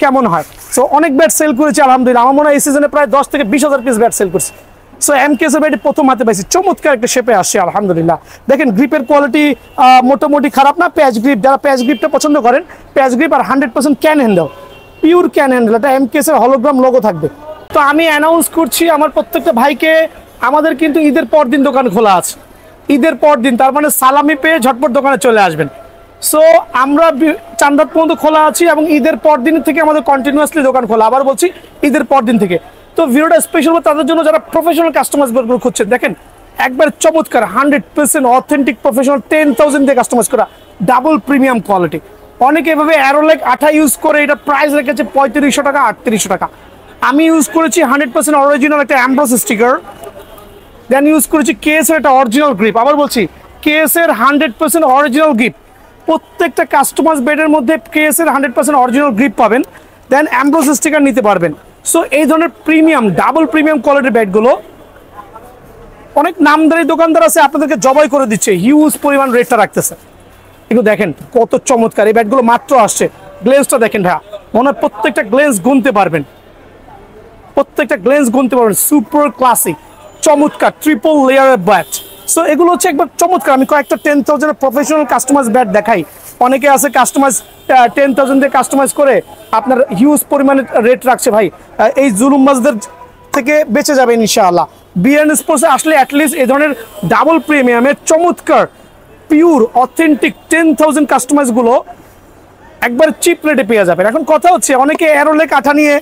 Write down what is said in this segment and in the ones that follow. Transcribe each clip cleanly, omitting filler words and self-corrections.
কেমন হয়। সো অনেক ব্যাট সেল করেছি আলহামদুলিল্লাহ, আমার মনে হয় এই সিজনে প্রায় 10 থেকে 20,000 পিস ব্যাট সেল করছি। সো এমকেএস এর ব্যাট প্রথম হাতে পাইছি, চমৎকার একটা শেপে আসছে আলহামদুলিল্লাহ। দেখেন গ্রিপের কোয়ালিটি মোটামুটি খারাপ না, প্যাচ গ্রিপ, যারা প্যাচ গ্রিপটা পছন্দ করেন, প্যাচ গ্রিপ আর 100% cane handle, pure cane handle, এটা এমকেএস এর হলোগ্রাম লোগো থাকবে। তো আমি অ্যানাউন্স করছি আমার প্রত্যেকটা ভাইকে, আমাদের কিন্তু ঈদের পর দিন দোকান খোলা আছে, ঈদের পর দিন, তার মানে সালামি পেয়ে ঝটপট দোকানে চলে আসবেন। সো আমরা চাঁদ পর্যন্ত খোলা আছি এবং ঈদের পর দিন থেকে আমাদের কন্টিনিউয়াসলি দোকান খোলা, আবার বলছি ঈদের পর দিন থেকে। তো ভিডিওটা স্পেশাল তাদের জন্য যারা প্রফেশনাল কাস্টমাইজ ব্যাটগুলো খুঁজছেন। দেখেন একবার চমৎকার 100% অথেন্টিক প্রফেশনাল 10,000 দিয়ে কাস্টমাইজ করা ডাবল প্রিমিয়াম কোয়ালিটি। অনেকে এভাবে অ্যারোলেক আঠা ইউজ করে এটা প্রাইস রেখেছে 3500 টাকা 3800 টাকা। আমি ইউজ করেছি 100% অরিজিনাল একটা অ্যাম্ব্রোস স্টিকার, দেন ইউজ করেছি কেএস এর একটা অরিজিনাল গ্রিপ, আবার বলছি কেএস এর 100% অরিজিনাল গ্রিপ। প্রত্যেকটা কাস্টমাইজ বেডের মধ্যে কেএস এর 100% অরিজিনাল গ্রিপ পাবেন, দেন অ্যাম্ব্রোস স্টিকার নিতে পারবেন। সো এই ধরনের প্রিমিয়াম ডাবল প্রিমিয়াম কোয়ালিটির ব্যাটগুলো অনেক নামদারি দোকানদার আছে আপনাদেরকে জবাই করে দিচ্ছে, হিউজ পরিমাণ রেটটা রাখতেছে। এগুলো দেখেন কত চমৎকার, এই ব্যাটগুলো মাত্র আসছে। গ্লেন্সটা দেখেন ভাইয়া, মনে হয় প্রত্যেকটা গ্লেন্স গুনতে পারবেন, প্রত্যেকটা গ্লেন্স গুনতে পারবেন। সুপার ক্লাসিক চমৎকার ট্রিপল লেয়ারের ব্যাট। সো এগুলো হচ্ছে একবার চমৎকার। আমি কয়েকটা 10,000 প্রফেশনাল কাস্টমাইজ ব্যাট দেখাই। অনেকে আছে কাস্টমাইজ 10,000 দিয়ে কাস্টমাইজ করে আপনার হিউজ পরিমাণে রেট রাখছে। ভাই এই জুলুমবাজদের থেকে বেঁচে যাবেন ইনশাআল্লাহ। বিএন স্পোর্টসে আসলে অ্যাটলিস্ট এই ধরনের ডাবল প্রিমিয়ামের চমৎকার পিওর অথেন্টিক 10,000 কাস্টমাইজগুলো একবার চিপ রেটে পেয়ে যাবেন। এখন কথা হচ্ছে অনেকে অ্যারোলেক আঠা নিয়ে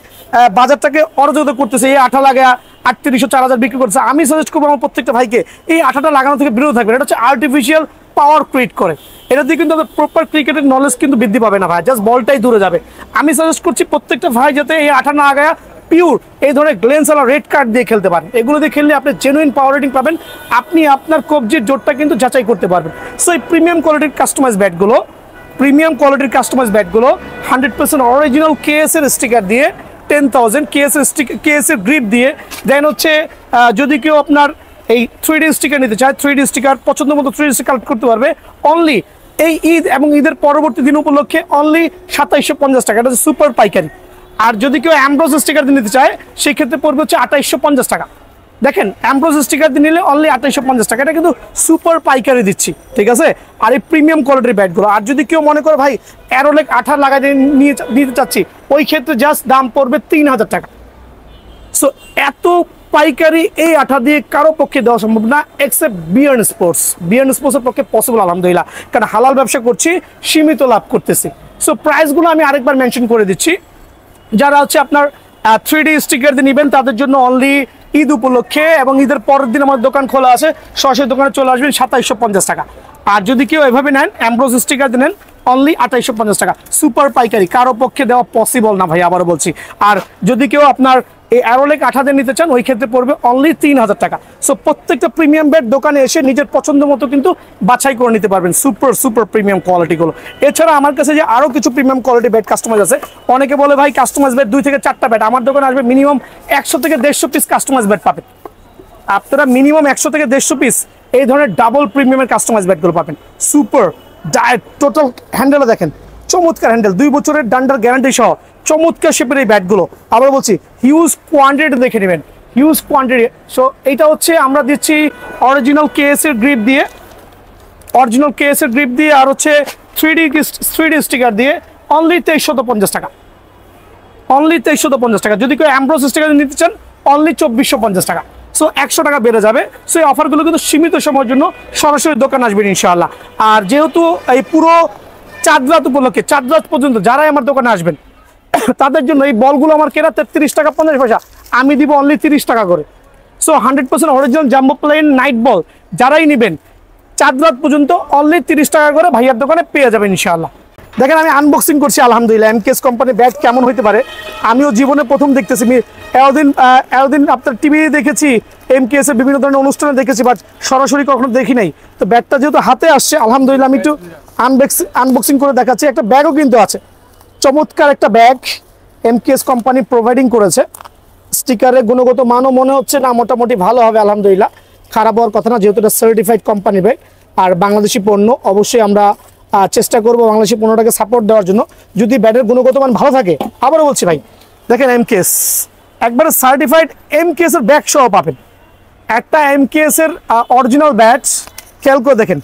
বাজারটাকে অরাজকতা করতেছে, এই আঠা লাগা 3800 4000 বিক্রি করছে। আমি সাজেস্ট করবো আমার প্রত্যেকটা ভাইকে এই আঠাটা লাগানো থেকে বিরত থাকবেন। এটা হচ্ছে আর্টিফিশিয়াল পাওয়ার ক্রিয়েট করে, এটা দিয়ে কিন্তু প্রপার ক্রিকেটের নলেজ কিন্তু বৃদ্ধি পাবে না ভাই, জাস্ট বলটাই দূরে যাবে। আমি সাজেস্ট করছি প্রত্যেকটা ভাই যাতে এই আঠা না লাগায় পিওর এই ধরনের গ্লেন্সওয়ালা রেড কার্ড দিয়ে খেলতে পারেন। এগুলো দিয়ে খেললে আপনি জেনুইন পাওয়ার রেটিং পাবেন, আপনি আপনার কবজির জোরটা কিন্তু যাচাই করতে পারবেন। সো এই প্রিমিয়াম কোয়ালিটির কাস্টমাইজ ব্যাটগুলো, প্রিমিয়াম কোয়ালিটির কাস্টমাইজ ব্যাটগুলো 100% অরিজিনাল কেএস এর স্টিকার দিয়ে 10,000 কেএস এর গ্রিপ দিয়ে, দেন হচ্ছে যদি কেউ আপনার এই 3D স্টিকার নিতে চায়, 3D স্টিকার পছন্দ মতো 3D স্টিকার কালেক্ট করতে পারবে অনলি এই ঈদ এবং ঈদের পরবর্তী দিন উপলক্ষে অনলি 2750 টাকা। এটা হচ্ছে সুপার পাইকারি। আর যদি কেউ অ্যাম্ব্রোস স্টিকার দিয়ে নিতে চায় সেই ক্ষেত্রে পড়বে হচ্ছে 2850 টাকা। দেখেন অ্যাম্ব্রোস স্টিকার দিয়ে নিলে অনলি 2850 টাকা, এটা কিন্তু সুপার পাইকারি দিচ্ছি, ঠিক আছে। আর এই প্রিমিয়াম কোয়ালিটির ব্যাটগুলো, আর যদি কেউ মনে করে ভাই অ্যারোলেক আঠা লাগাই নিয়ে নিতে চাচ্ছি, ওই ক্ষেত্রে জাস্ট দাম পড়বে 3000 টাকা। সো এত পাইকারি এই আঠা দিয়ে কারো পক্ষে দেওয়া সম্ভব না এক্সেপ্ট বিএন স্পোর্টস। বিএন স্পোর্টসের পক্ষে পসিবল আলহামদুলিল্লাহ, কারণ হালাল ব্যবসা করছি, সীমিত লাভ করতেছি। সো প্রাইসগুলো আমি আরেকবার মেনশন করে দিচ্ছি। যারা হচ্ছে আপনার 3D স্টিকার দিয়ে নেবেন তাদের জন্য অনলি ঈদ উপলক্ষে এবং ঈদের পরের দিন আমার দোকান খোলা আছে, সরাসরি দোকানে চলে আসবেন 2750 টাকা। আর যদি কেউ এভাবে নেন অ্যাম্ব্রোস স্টিকার দিয়ে নেন অনলি 2850 টাকা। সুপার পাইকারি, কারো পক্ষে দেওয়া পসিবল না ভাই, আবারও বলছি। আর যদি কেউ আপনার এই অ্যারোলেক আঠা দিয়ে নিতে চান ওই ক্ষেত্রে পড়বে অনলি 3000 টাকা। সো প্রত্যেকটা প্রিমিয়াম ব্যাট দোকানে এসে নিজের পছন্দ মতো কিন্তু বাছাই করে নিতে পারবেন সুপার সুপার প্রিমিয়াম কোয়ালিটিগুলো। এছাড়া আমার কাছে যে আরও কিছু প্রিমিয়াম কোয়ালিটি ব্যাট কাস্টমাইজ আছে। অনেকে বলে ভাই কাস্টমাইজ ব্যাট 2 থেকে 4টা ব্যাট, আমার দোকানে আসবে মিনিমাম 100 থেকে 150 পিস কাস্টমাইজ ব্যাট পাবেন। আপনারা মিনিমাম 100 থেকে 150 পিস এই ধরনের ডাবল প্রিমিয়ামের কাস্টমাইজ ব্যাটগুলো পাবেন। সুপার ডায়েট টোটাল হ্যান্ডেলও দেখেন চমৎকার হ্যান্ডেল, 2 বছরের ডান্ডার গ্যারান্টি সহ চমৎকার শেপের এই ব্যাটগুলো। আবার বলছি হিউজ কোয়ান্টিটি দেখে নেবেন, হিউজ কোয়ান্টিটি। সো এইটা হচ্ছে আমরা দিচ্ছি অরিজিনাল কেএস এর গ্রিপ দিয়ে, অরিজিনাল কেএস এর গ্রিপ দিয়ে, আর হচ্ছে 3D স্টিকার দিয়ে অনলি 2350 টাকা, অনলি 2350 টাকা। যদি কেউ অ্যাম্ব্রোস স্টিকার নিতে চান অনলি 2450 টাকা। সো 100 টাকা বেড়ে যাবে। সো এই অফারগুলো কিন্তু সীমিত সময়ের জন্য, সরাসরি দোকান আসবেন ইনশাআল্লাহ। আর যেহেতু এই পুরো চাঁদ রাত উপলক্ষে, চাঁদ রাত পর্যন্ত যারাই আমার দোকানে আসবেন তাদের জন্য এই বলগুলো আমার কেনা 33 টাকা 50 পয়সা, আমি দিব অনলি 30 টাকা করে। So 100% original jumbo plain night ball যারাই নেবেন চাঁদ রাত পর্যন্ত অনলি 30 টাকা করে ভাইয়ার দোকানে পেয়ে যাবেন ইনশাআল্লাহ। দেখেন আমি আনবক্সিং করছি আলহামদুলিল্লাহ, এমকেএস কোম্পানি ব্যাট কেমন হতে পারে আমিও জীবনে প্রথম দেখতেছি। এতদিন আপনার টিভি দেখেছি, এমকেএস এর বিভিন্ন ধরনের অনুষ্ঠানে দেখেছি, বাট সরাসরি কখনো দেখি নাই। তো ব্যাটটা যেহেতু হাতে আসছে আলহামদুলিল্লাহ আমি একটু আনবক্সিং করে দেখাচ্ছি। একটা ব্যাগও কিন্তু আছে, চমৎকার একটা ব্যাগ এমকেএস কোম্পানি প্রোভাইডিং করেছে। স্টিকারের গুণগত মানও মনে হচ্ছে না মোটামুটি ভালো হবে আলহামদুলিল্লাহ, খারাপ হওয়ার কথা না, যেহেতু এটা সার্টিফাইড কোম্পানি ব্যাগ আর বাংলাদেশি পণ্য। অবশ্যই আমরা চেষ্টা করবো বাংলাদেশি পণ্যটাকে সাপোর্ট দেওয়ার জন্য, যদি ব্যাটের গুণগত মান ভালো থাকে। আবারও বলছি ভাই, দেখেন এমকেএস একবারে সার্টিফাইড এমকেএস এর ব্যাগ সহ পাবেন। একটা এমকেএস এর অরিজিনাল ব্যাট খেয়াল করে দেখেন,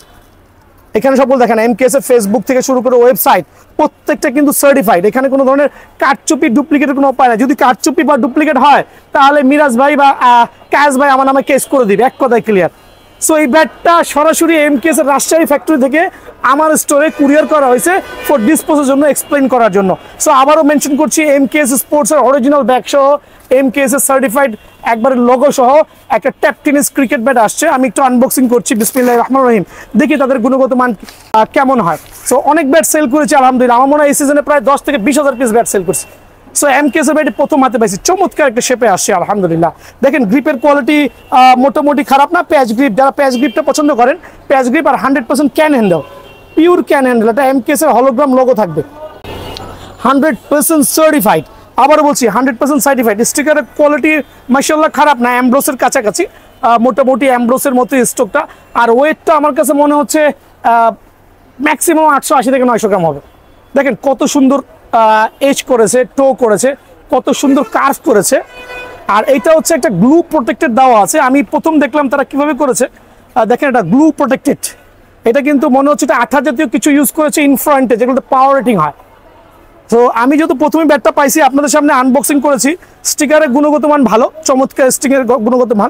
এখানে সকল দেখেন এমকেএস এর ফেসবুক থেকে শুরু করে ওয়েবসাইট প্রত্যেকটা কিন্তু সার্টিফাইড। এখানে কোনো ধরনের কারচুপি ডুপ্লিকেটের কোনো উপায় নাই। যদি কারচুপি বা ডুপ্লিকেট হয় তাহলে মিরাজ ভাই বা কাজ ভাই আমার নামে কেস করে দিবে, এক কথায় ক্লিয়ার। সো এই ব্যাটটা সরাসরি এমকেএস এর রাজশাহী ফ্যাক্টরি থেকে আমার স্টোরে কুরিয়ার করা হয়েছে ফর ডিসপোজের জন্য, এক্সপ্লেন করার জন্য। সো আবারও মেনশন করছি, এমকেএস স্পোর্টস এর অরিজিনাল ব্যাগ সহ এমকেএস এর সার্টিফাইড একবারে লোগো সহ একটা ট্যাপ টেনিস ক্রিকেট ব্যাট আসছে। আমি একটু আনবক্সিং করছি, বিসমিল্লাহির রহমানির রহিম, দেখি তাদের গুণগত মান কেমন হয়। সো অনেক ব্যাট সেল করেছি আলহামদুলিল্লাহ, আমার মনে হয় এই সিজনে প্রায় 10 থেকে 20,000 পিস ব্যাট সেল করছি। সো এমকেএস এর ব্যাট প্রথম হাতে পাইছি, চমৎকার একটা শেপে আসছে আলহামদুলিল্লাহ। দেখেন গ্রিপের কোয়ালিটি মোটামুটি খারাপ না, প্যাচ গ্রিপ, যারা প্যাচ গ্রিপটা পছন্দ করেন, প্যাচ গ্রিপ আর 100% cane handle, pure cane handle. এটা এমকেএস এর হলোগ্রাম লোগো থাকবে, 100% সার্টিফাইড। আবার বলছি 100% সার্টিফাইড। স্টিকারের কোয়ালিটি মাশাআল্লাহ খারাপ না, অ্যামব্রোসের কাছাকাছি, মোটামুটি অ্যামব্রোসের মতো স্টকটা। আর ওয়েটটা আমার কাছে মনে হচ্ছে ম্যাক্সিমাম 880 থেকে 900 গ্রাম হবে। দেখেন কত সুন্দর এজ করেছে, টো করেছে, কত সুন্দর কার্ভ করেছে। আর এইটা হচ্ছে একটা গ্লু প্রোটেক্টেড দেওয়া আছে, আমি প্রথম দেখলাম তারা কিভাবে করেছে। দেখেন এটা গ্লু প্রোটেক্টেড, এটা কিন্তু মনে হচ্ছে এটা আঠা জাতীয় কিছু ইউজ করেছে ইন ফ্রন্টে, যেগুলো পাওয়ার রেটিং হয়। তো আমি যেহেতু প্রথমে ব্যাটটা পাইছি, আপনাদের সামনে আনবক্সিং করেছি। স্টিকারের গুণগত মান ভালো, চমৎকার স্টিকারের গুণগত মান।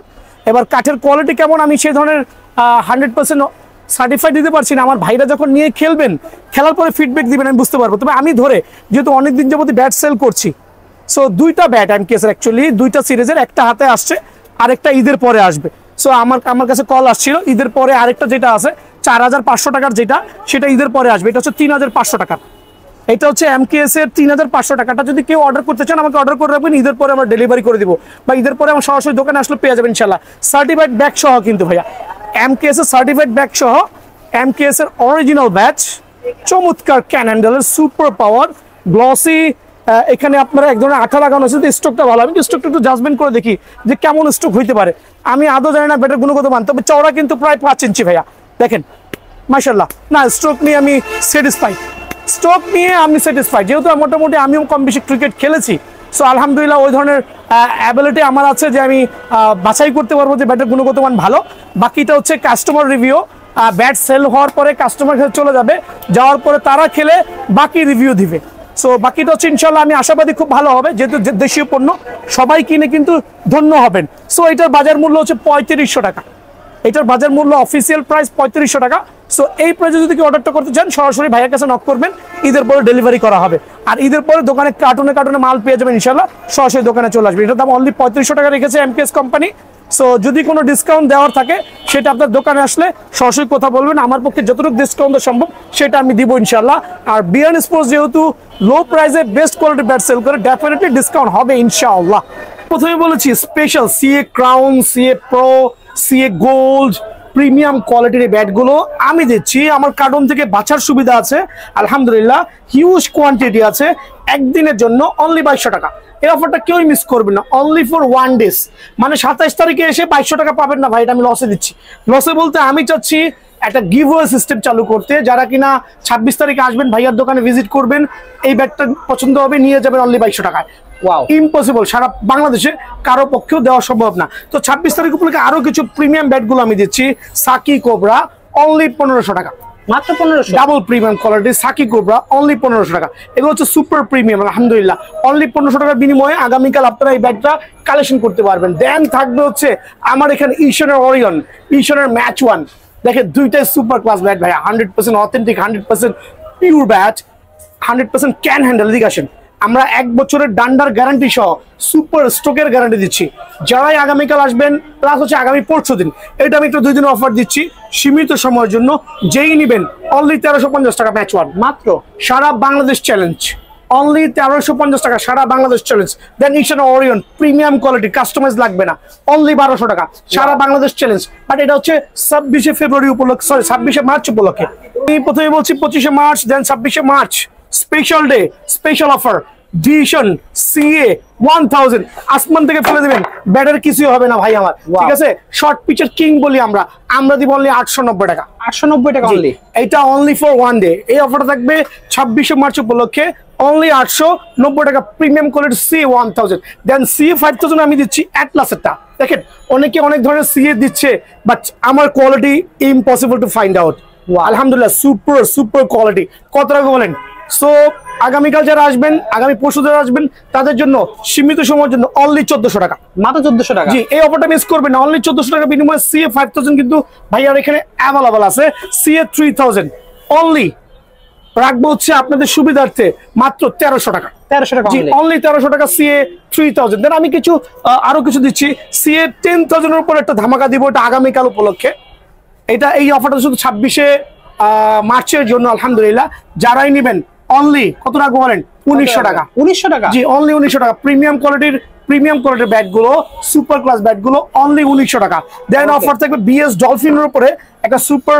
এবার কাঠের কোয়ালিটি কেমন আমি সেই ধরনের 100% সার্টিফাইড দিতে পারছি না। আমার ভাইরা যখন নিয়ে খেলবেন, খেলার পরে ফিডব্যাক দিবেন, আমি বুঝতে পারবো। তবে আমি ধরে যেহেতু অনেকদিন যাবত ব্যাট সেল করছি, সো দুইটা ব্যাট এমকেএসের অ্যাকচুয়ালি দুইটা সিরিজের, একটা হাতে আসছে, আরেকটা ঈদের পরে আসবে। সো আমার কাছে কল আসছিল ঈদের পরে আরেকটা যেটা আছে 4,500 টাকার, যেটা সেটা ঈদের পরে আসবে। এটা হচ্ছে 3,500 টাকা। এটা হচ্ছে এমকেএস এর 3,500 টাকাটা। যদি কেউ অর্ডার করতে চান আমাকে অর্ডার করে রাখবেন, ঈদের পরে আমরা ডেলিভারি করে দিব, বা ঈদের পরে আমার সরাসরি দোকানে আসলে পেয়ে যাবেন ইনশাল্লাহ। সার্টিফাইড ব্যাগ সহ কিন্তু ভাইয়া, এমকেএস এর সার্টিফাইড ব্যাগ সহ এমকেএস এর অরিজিনাল ব্যাচ, চমৎকার ক্যান হ্যান্ডেলের, সুপার পাওয়ার, গ্লসি। এখানে আপনারা এক ধরনের আঠা লাগানো আছে, স্টকটা ভালো। আমি স্টকটা একটু জাজমেন্ট করে দেখি যে কেমন স্টক হইতে পারে। আমি আদৌ জানি না ব্যাটের গুণগত মান, তবে চওড়া কিন্তু প্রায় 5 ইঞ্চি ভাইয়া। দেখেন মাশাআল্লাহ, না স্ট্রোক নিয়ে আমি স্যাটিসফাইড, স্টক নিয়ে আমি স্যাটিসফাইড। যেহেতু মোটামুটি আমিও কম বেশি ক্রিকেট খেলেছি, সো আলহামদুলিল্লাহ ওই ধরনের অ্যাবিলিটি আমার আছে যে আমি বাছাই করতে পারবো যে ব্যাটের গুণগত মান ভালো। বাকিটা হচ্ছে কাস্টমার রিভিউ। ব্যাট সেল হওয়ার পরে কাস্টমার কাছে চলে যাবে, যাওয়ার পরে তারা খেলে বাকি রিভিউ দিবে। সো বাকিটা হচ্ছে ইনশাল্লাহ আমি আশাবাদী খুব ভালো হবে, যেহেতু দেশীয় পণ্য সবাই কিনে কিন্তু ধন্য হবেন। সো এটার বাজার মূল্য হচ্ছে 3500 টাকা। এটার বাজার মূল্য অফিসিয়াল প্রাইস 3500 টাকা। সো এই প্রাইসে যদি কেউ অর্ডারটা করতে চান সরাসরি ভাইয়ের কাছে নক করবেন, ঈদের পরে ডেলিভারি করা হবে। আর ঈদের পরে দোকানে কার্টুনে কার্টুনে মাল পেয়ে যাবেন ইনশাল্লাহ, সরাসরি দোকানে চলে আসবে। এটার দাম অনলি 3500 টাকা রেখেছে এমকেএস কোম্পানি। সো যদি কোনো ডিসকাউন্ট দেওয়ার থাকে সেটা আপনার দোকানে আসলে সরাসরি কথা বলবেন, আমার পক্ষে যতটুকু ডিসকাউন্ট সম্ভব সেটা আমি দিব ইনশাল্লাহ। আর বিয়ান স্পোর্টস যেহেতু লো প্রাইসে বেস্ট কোয়ালিটি ব্যাট সেল করে, ডেফিনেটলি ডিসকাউন্ট হবে ইনশাআল্লাহ। প্রথমে বলেছি special CA crown, CA pro, CA gold premium কোয়ালিটির ব্যাটগুলো আমি দিচ্ছি। আমার কার্টন থেকে বাছার সুবিধা আছে আলহামদুলিল্লাহ, হিউজ কোয়ান্টিটি আছে। একদিনের জন্য অনলি 2200 টাকা। এই অফারটা কেউই মিস করবেন না, অনলি ফর 1 ডেজ। মানে 27 তারিখে এসে 2200 টাকা পাবেন না ভাই, এটা আমি লসে দিচ্ছি। লসে বলতে আমি চাচ্ছি একটা গিভওয়ে সিস্টেম চালু করতে, যারা কিনা 26 তারিখে আসবেন, ভাইয়ার দোকানে ভিজিট করবেন, এই ব্যাগটা পছন্দ হবে, নিয়ে যাবেন অনলি 2200 টাকায়। ইম্পসিবল, সারা বাংলাদেশে কারো পক্ষেও দেওয়া সম্ভব না। তো 26 তারিখ উপলক্ষে আরো কিছু প্রিমিয়াম ব্যাটগুলো আমি দিচ্ছি। সাকি কোবরা অনলি 1500 টাকা, মাত্র 1500। Double premium quality Saki Cobra only 1500 টাকা। এগুলো হচ্ছে সুপার প্রিমিয়াম আলহামদুলিল্লাহ। অনলি 1500 টাকার বিনিময়ে আগামীকাল আপনারা এই ব্যাটটা কালেকশন করতে পারবেন। দেন থাকবে হচ্ছে আমার এখানে ইশনের অরিয়ন, ইশনের ম্যাচ ওয়ান। দেখেন দুইটাই সুপার ক্লাস ব্যাট ভাই, 100% authentic, 100% pure bat, 100% cane handle. দিকে আসেন, আমরা 1 বছরের ডান্ডার গ্যারান্টি সহ সুপার স্টকের গ্যারান্টি দিচ্ছি। যারাই আগামীকাল আসবেন, প্লাস হচ্ছে আগামী পরশু দিন, এটা আমি একটু 2 দিনের অফার দিচ্ছি সীমিত সময়ের জন্য। যেই নিবেন অনলি 1350 টাকা ম্যাচ ওয়ান, মাত্র সারা বাংলাদেশ চ্যালেঞ্জ, অনলি 1350 টাকা সারা বাংলাদেশ চ্যালেঞ্জ। দেন ইশন অরিয়ন প্রিমিয়াম কোয়ালিটি, কাস্টমাইজ লাগবে না, অনলি 1200 টাকা সারা বাংলাদেশ চ্যালেঞ্জ। বাট এটা হচ্ছে 26শে ফেব্রুয়ারি উপলক্ষে, সরি 26শে মার্চ উপলক্ষে। আমি প্রথমে বলছি 25শে মার্চ, দেন 26শে March special day, special offer. ডিশন সিএ 1000 আসমান থেকে ফেলে দিবেন, ব্যাটার কিছুই হবে না ভাই আমার, ঠিক আছে। শর্ট পিচের কিং বলি আমরা, আমরা দিব অনলি 890 টাকা। 890 টাকা অনলি, এটা অনলি ফর ওয়ান ডে। এই অফারটা থাকবে 26শে মার্চ উপলক্ষে, অনলি 890 টাকা। প্রিমিয়াম কোয়ালিটি সি 1000, দেন সি 5000 আমি দিচ্ছি অ্যাটলাসেরটা। দেখেন অনেকে অনেক ধরনের সিএ দিচ্ছে, বাট আমার quality impossible to find out. আলহামদুলিল্লাহ সুপার সুপার কোয়ালিটি। কত টাকা বলেন? সো আগামীকাল যারা আসবেন, আগামী পরশু যারা আসবেন, তাদের জন্য সীমিত সময়ের জন্য অনলি 1400 টাকা, মাত্র 1400 টাকা। জি, এই অফারটা মিস করবেন না। অনলি 1400 টাকা বিনিময়ে সিএ 5000 কিন্তু ভাইয়ার এখানে অ্যাভেলেবল আছে। সিএ 3000 অনলি রাখবো হচ্ছে আপনাদের সুবিধার্থে মাত্র 1300 টাকা। 1300 টাকা অনলি 1300 টাকা সিএ 3000। দেন আমি কিছু আরো কিছু দিচ্ছি, সিএ 10000 এর উপর একটা ধামাকা দিব, এটা আগামীকাল উপলক্ষে। এটা এই অফারটা শুধু 26শে মার্চের জন্য। আলহামদুলিল্লাহ যারাই নেবেন অনলি কত রাখবো বলেন? 1900 টাকা। 1900 টাকা, জি অনলি 1900 টাকা। প্রিমিয়াম কোয়ালিটির ব্যাট গুলো, সুপার ক্লাস ব্যাট গুলো অনলি 1900 টাকা। দেন অফার থাকবে বিএস ডলফিনের উপরে একটা সুপার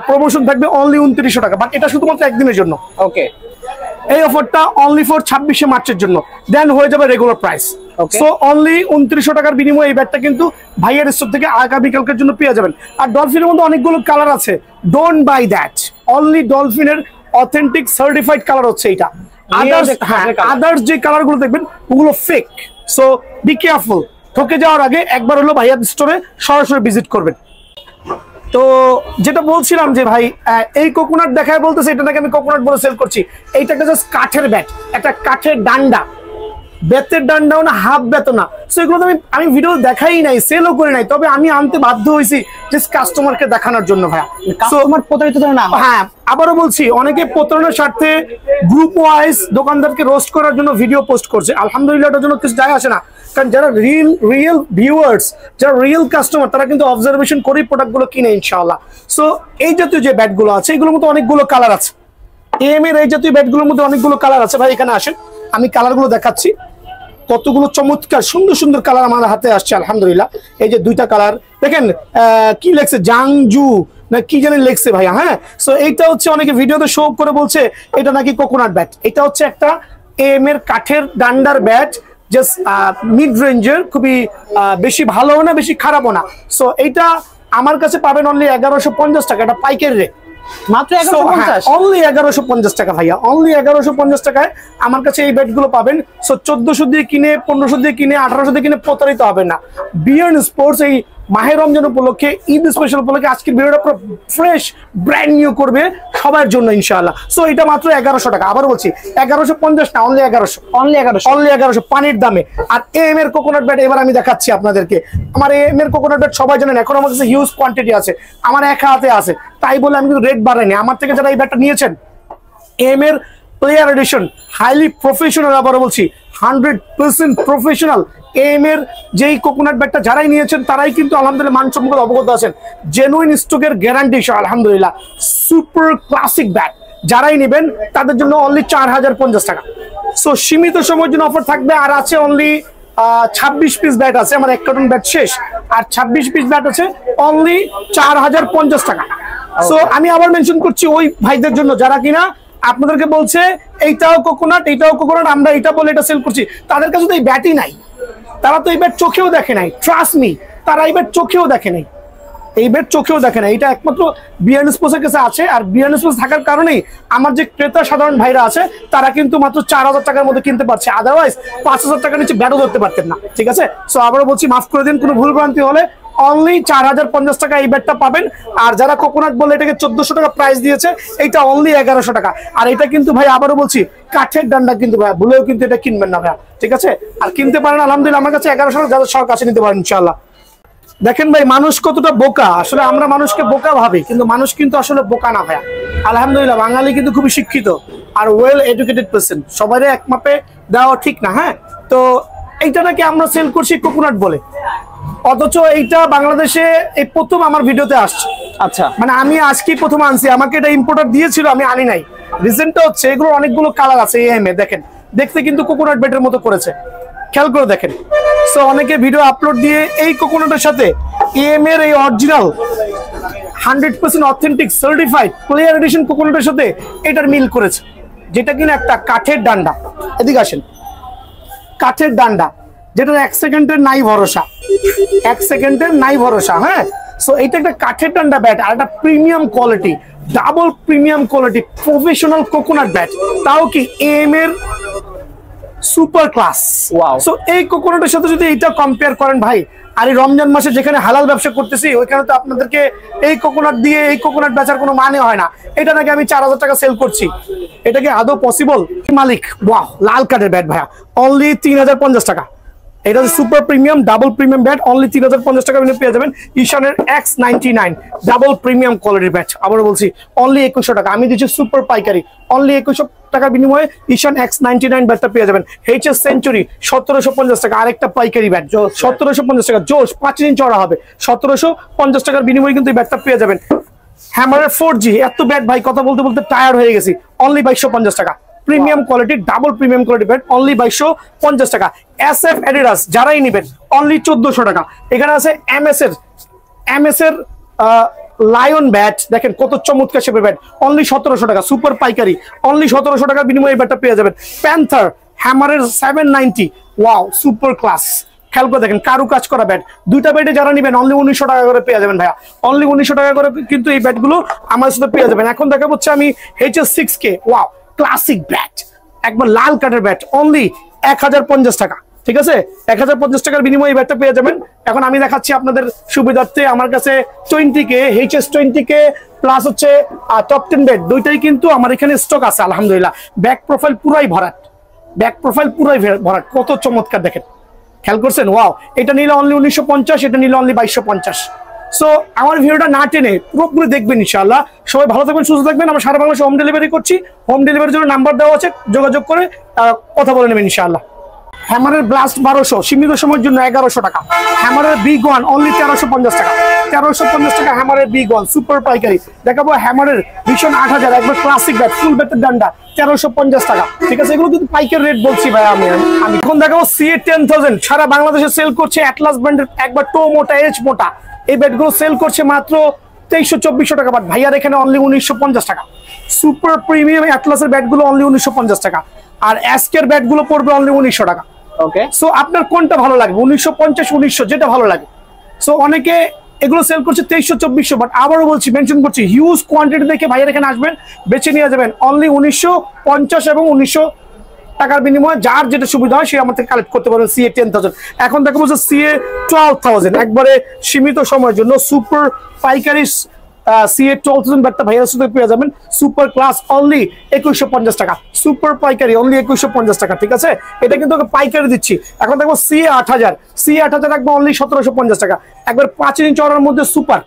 প্রমোশন থাকবে অনলি 2900 টাকা, বাট এটা শুধুমাত্র একদিনের জন্য। ওকে, এই অফারটা অনলি ফর 26শে মার্চের জন্য, দেন হয়ে যাবে রেগুলার প্রাইস। সো অনলি 2900 টাকার বিনিময়ে এই ব্যাটটা কিন্তু ভাইয়ের স্টোর থেকে আগামীকালকের জন্য পেয়ে যাবেন। আর ডলফিনের মধ্যে অনেকগুলো কালার আছে, ডোন্ট বাই দ্যাট। অনলি ডলফিনের অথেন্টিক সার্টিফাইড কালার হচ্ছে এটা। আদার্স যে কালার গুলো দেখবেন ওগুলো ফেক, সো বি কেয়ারফুল। ঠকে যাওয়ার আগে একবার হলো ভাইয়ার স্টোরে সরাসরি ভিজিট করবেন। তো যেটা বলছিলাম যে ভাই এই কোকোনাট দেখায় বলতেছে এটা নাকি আমি কোকোনাট বলে সেল করছি। এইটা একটা জাস্ট কাঠের ব্যাট, একটা কাঠের ডান্ডা, বেতের ডান্ডাও না, হাফ বেতও না। সো এগুলো তো আমি ভিডিও দেখাই নাই, সেলও করি নাই, তবে আমি আনতে বাধ্য হয়েছি জাস্ট কাস্টমারকে দেখানোর জন্য ভাইয়া। কাস্টমার প্রতারিত না। হ্যাঁ, আবারও বলছি, অনেকে প্রতারণার স্বার্থে গ্রুপ ওয়াইজ দোকানদারকে রোস্ট করার জন্য ভিডিও পোস্ট করছে। আলহামদুলিল্লাহ এটার জন্য কিছু যায় আসে না, কারণ যারা রিয়েল ভিউয়ার্স, যারা রিয়েল কাস্টমার, তারা কিন্তু অবজারভেশন করেই প্রোডাক্টগুলো কিনে ইনশাআল্লাহ। সো এই জাতীয় যে ব্যাটগুলো আছে এগুলোর মধ্যে অনেকগুলো কালার আছে। এম এর এই জাতীয় ব্যাটগুলোর মধ্যে অনেকগুলো কালার আছে ভাই। এখানে আসেন, আমি কালারগুলো দেখাচ্ছি। কতগুলো চমৎকার সুন্দর সুন্দর কালার আমার হাতে আসছে আলহামদুলিল্লাহ। এই যে দুইটা কালার দেখেন, কি লেখছে জাংজু না কি জানি লেখছে ভাইয়া। হ্যাঁ, সো এইটা হচ্ছে অনেকে ভিডিওতে শো করে বলছে এটা নাকি কোকোনাট ব্যাট। এটা হচ্ছে একটা এম এর কাঠের ডান্ডার ব্যাট, জাস্ট মিড রেঞ্জের, খুবই বেশি ভালো না বেশি খারাপও না। সো এইটা আমার কাছে পাবেন অনলি 1150 টাকা, এটা পাইকারি রেট মাত্র 1150, অনলি 1150 টাকা ভাইয়া। অনলি 1150 টাকায় আমার কাছে এই ব্যাট গুলো পাবেন। সো 1400 দিয়ে কিনে, 1500 দিয়ে কিনে, 1800 দিয়ে কিনে প্রতারিত হবে না। বিয়ার্ন স্পোর্টস এই মাহে রমজান উপলক্ষে, ঈদ স্পেশাল উপলক্ষে আজকে ভিডিওটা পুরো ফ্রেশ ব্র্যান্ড নিউ করবে সবার জন্য ইনশাআল্লাহ। সো এটা মাত্র 1100 টাকা। আবার বলছি 1150 না, অনলি 1100, অনলি 1100 পানির দামে। আর এম এর কোকোনাট ব্যাট এবার আমি দেখাচ্ছি আপনাদেরকে। আমার এম এর কোকোনাট ব্যাট সবাই জানেন, এখন আমার কাছে হিউজ কোয়ান্টিটি আছে, আমার এক হাতে আছে, তাই বলে আমি কিন্তু রেট বাড়াইনি। আমার থেকে যারা এই ব্যাটটা নিয়েছেন, এম এর প্লেয়ার এডিশন, হাইলি প্রফেশনাল, আবারও বলছি 100% প্রফেশনাল। এম এর যেই কোকোনাট ব্যাটটা যারাই নিয়েছেন তারাই কিন্তু আলহামদুলিল্লাহ মানসম্মত অবগত আছেন, জেনুইন স্টকের গ্যারান্টি সহ আলহামদুলিল্লাহ। সুপার ক্লাসিক ব্যাট যারাই নেবেন তাদের জন্য অনলি 4050 টাকা। সো সীমিত সময়ের জন্য অফার থাকবে। আর আছে অনলি 26 পিস ব্যাট আছে, আমার এক কার্টন ব্যাট শেষ, আর 26 পিস ব্যাট আছে অনলি 4050 টাকা। সো আমি আবার মেনশন করছি ওই ভাইদের জন্য যারা কিনা আপনাদেরকে বলছে এইটাও কোকোনাট, এইটাও কোকোনাট, আমরা এটা বলে এটা সেল করছি। তাদের কাছে তো এই ব্যাটই নাই, তারা তো এই ব্যাট চোখেও দেখে নাই। ট্রাস্ট মি, তারা এই ব্যাট চোখেও দেখে নাই, এই ব্যাট চোখেও দেখে না। এটা একমাত্র বিয়ার্ন স্পোর্টসের কাছে আছে। আর বিয়ার্ন স্পোর্টস থাকার কারণেই আমার যে ক্রেতা সাধারণ ভাইরা আছে তারা কিন্তু মাত্র 4000 টাকার মধ্যে কিনতে পারছে, আদারওয়াইজ 5000 টাকার নিচে ব্যাটও ধরতে পারতেন না, ঠিক আছে। সো আবারও বলছি, মাফ করে দিন কোনো ভুলভ্রান্তি হলে। অনলি 4050 টাকা এই ব্যাটটা পাবেন। আর যারা কোকোনাট বলে এটাকে 1400 টাকা প্রাইস দিয়েছে, এইটা অনলি 1100 টাকা। আর এটা কিন্তু ভাই আবারও বলছি কাঠের ডান্ডা, কিন্তু ভাই ভুলেও কিন্তু এটা কিনবেন না ভাইয়া, ঠিক আছে। আর কিনতে পারেন আলহামদুলিল্লাহ আমার কাছে 1100 টাকা, যাদের সব কাছে নিতে পারেন ইনশাআল্লাহ। দেখেন ভাই মানুষ কতটা বোকা, আসলে আমরা মানুষকে বোকা ভাবি, কিন্তু মানুষ কিন্তু আসলে বোকা না ভাইয়া। আলহামদুলিল্লাহ বাঙালি কিন্তু খুবই শিক্ষিত আর ওয়েল এডুকেটেড পারসন, সবাই এক মাপে দেওয়া ঠিক না। হ্যাঁ, তো এইটা নাকি আমরা সেল করছি কোকোনাট বলে, অথচ এইটা বাংলাদেশে এই প্রথম আমার ভিডিওতে আসছে। আচ্ছা, মানে আমি আজকেই প্রথম আনছি, আমাকে এটা ইম্পোর্টার দিয়েছিল, আমি আনি নাই। রিজনটা হচ্ছে এগুলো অনেকগুলো কালার আছে। এম এ দেখেন, দেখতে কিন্তু কোকোনাট ব্যাটের মতো করেছে, খেয়াল করে দেখেন। সো অনেকে ভিডিও আপলোড দিয়ে এই কোকোনাটের সাথে এম এর এই original 100% authentic certified player edition কোকোনাটের সাথে এটার মিল করেছে, যেটা কিনা একটা কাঠের ডান্ডা। এদিকে আসেন, কাঠের ডান্ডা, যেটা 1 সেকেন্ডের নাই ভরসা, 1 সেকেন্ডের নাই ভরসা। হ্যাঁ, সো এটা একটা কাঠের ডান্ডা ব্যাট আর একটা premium quality, double premium quality professional coconut bat, তাও কি এম এর সুপার ক্লাস। ওয়াও। সো এই কোকোনাটের সাথে যদি এটা কম্পেয়ার করেন ভাই, আর এই রমজান মাসে যেখানে হালাল ব্যবসা করতেছি ওইখানে তো আপনাদেরকে এই কোকোনাট দিয়ে এই কোকোনাট বেচার কোনো মানে হয় না। এটা নাকি আমি 4000 টাকা সেল করছি, এটা কি আদৌ পসিবল? মালিক ওয়াও, লাল কাঠের ব্যাট ভাইয়া, অনলি 3050 টাকা। এটা হচ্ছে super premium double premium bat, only 3050 টাকা পেয়ে যাবেন। ঈশানের X99 ডাবল প্রিমিয়াম কোয়ালিটির ব্যাট, আবারও বলছি অনলি 2100 টাকা। আমি দিচ্ছি সুপার পাইকারি, অনলি 2100 টাকার বিনিময়ে ঈশান X99 ব্যাটটা পেয়ে যাবেন। HS সেঞ্চুরি 1750 টাকা, আরেকটা পাইকারি ব্যাট 1750 টাকা, জোশ 5 ইঞ্চ চড়া হবে, 1750 টাকার বিনিময়ে কিন্তু এই ব্যাটটা পেয়ে যাবেন। হ্যামারের 4G, এত ব্যাট ভাই কথা বলতে বলতে টায়ার্ড হয়ে গেছি, অনলি 2250 টাকা। Premium quality double premium quality bat, only 2250 টাকা। SF অ্যাডিডাস যারাই নেবেন অনলি 1400 টাকা। এখানে আছে MS এর লায়ন ব্যাট, দেখেন কত চমৎকার শেপের ব্যাট, অনলি 1700 টাকা। সুপার পাইকারি, অনলি 1700 টাকার বিনিময়ে এই ব্যাটটা পেয়ে যাবেন। প্যান্থার হ্যামারের 790, ওয়াও সুপার ক্লাস, খেয়াল করে দেখেন কারু কাজ করা ব্যাট। দুইটা ব্যাটে যারা নেবেন অনলি 1900 টাকা করে পেয়ে যাবেন ভাইয়া, অনলি 1900 টাকা করে কিন্তু এই ব্যাটগুলো আমার সাথে পেয়ে যাবেন। এখন দেখা হচ্ছে আমি HS6K, ওয়াও ক্লাসিক ব্যাট, একবার লাল কাঠের ব্যাট, অনলি 1050 টাকা। ঠিক আছে, 1050 টাকার বিনিময়ে এই ব্যাটটা পেয়ে যাবেন। এখন আমি দেখাচ্ছি আপনাদের সুবিধার্থে, আমার কাছে 20K HS20K প্লাস হচ্ছে টপ 10 ব্যাট দুইটাই কিন্তু আমার এখানে স্টক আছে আলহামদুলিল্লাহ। ব্যাক প্রোফাইল পুরাই ভরাট, ব্যাক প্রোফাইল পুরাই ভরাট, কত চমৎকার দেখেন, খেয়াল করছেন? ওয়াও, এটা নিলে অনলি 1950, এটা নিলে অনলি 2250। সো আমার ভিডিওটা না টেনে পুরোপুরি দেখবেন ইনশাআল্লাহ। সবাই ভালো থাকবেন, সুস্থ থাকবেন। আমরা সারা বাংলাদেশে হোম ডেলিভারি করছি, হোম ডেলিভারির জন্য নাম্বার দেওয়া আছে, যোগাযোগ করে কথা বলে নেবেন ইনশাআল্লাহ। হ্যামারের ব্লাস্ট 1200 সীমিত সময়ের জন্য 1100 টাকা। হ্যামারের বিগ ওয়ান অনলি 1350 টাকা, 1350 টাকা হ্যামারের বিগ ওয়ান সুপার পাইকারি। দেখাবো হ্যামারের ভীষণ 8000, একবার ক্লাসিক ব্যাট ফুল ব্যাটের ডান্ডা 1350 টাকা। ঠিক আছে, এগুলো কিন্তু পাইকারি রেট বলছি ভাই। আমি এখন দেখাবো CA 10000, সারা বাংলাদেশে সেল করছে অ্যাটলাস ব্র্যান্ডের একবার টো মোটা এজ মোটা এই ব্যাটগুলো সেল করছে মাত্র 2300-2400 টাকা। বাট ভাইয়ার এখানে অনলি 1950 টাকা। সুপার প্রিমিয়াম অ্যাটলাসের ব্যাটগুলো অনলি 1950 টাকা, আর অ্যাস্কের ব্যাটগুলো পড়বে অনলি 1900 টাকা। ওকে, সো আপনার কোনটা ভালো লাগবে? 1950, 1900 যেটা ভালো লাগে। সো অনেকে এগুলো সেল করছে 2300-2400, বাট আবারও বলছি, মেনশন করছি, হিউজ কোয়ান্টিটি দেখে ভাইয়ের এখানে আসবেন, বেছে নিয়ে যাবেন অনলি 1950 এবং 1900 টাকার বিনিময়ে যার যেটা সুবিধা হয় সে আমার থেকে কালেক্ট করতে পারবেন। CA 10000। এখন দেখো বলছে CA 12000, একবারে সীমিত সময়ের জন্য সুপার পাইকারি CA 12000 ব্যাটটা ভাইয়ার সাথে পেয়ে যাবেন। সুপার ক্লাস অনলি 2150 টাকা, সুপার পাইকারি অনলি 2150 টাকা। ঠিক আছে, এটা কিন্তু পাইকারি দিচ্ছি। এখন দেখো CA 8000 একবার অনলি 1750 টাকা, একবার 5 ইঞ্চি চড়ার মধ্যে সুপার,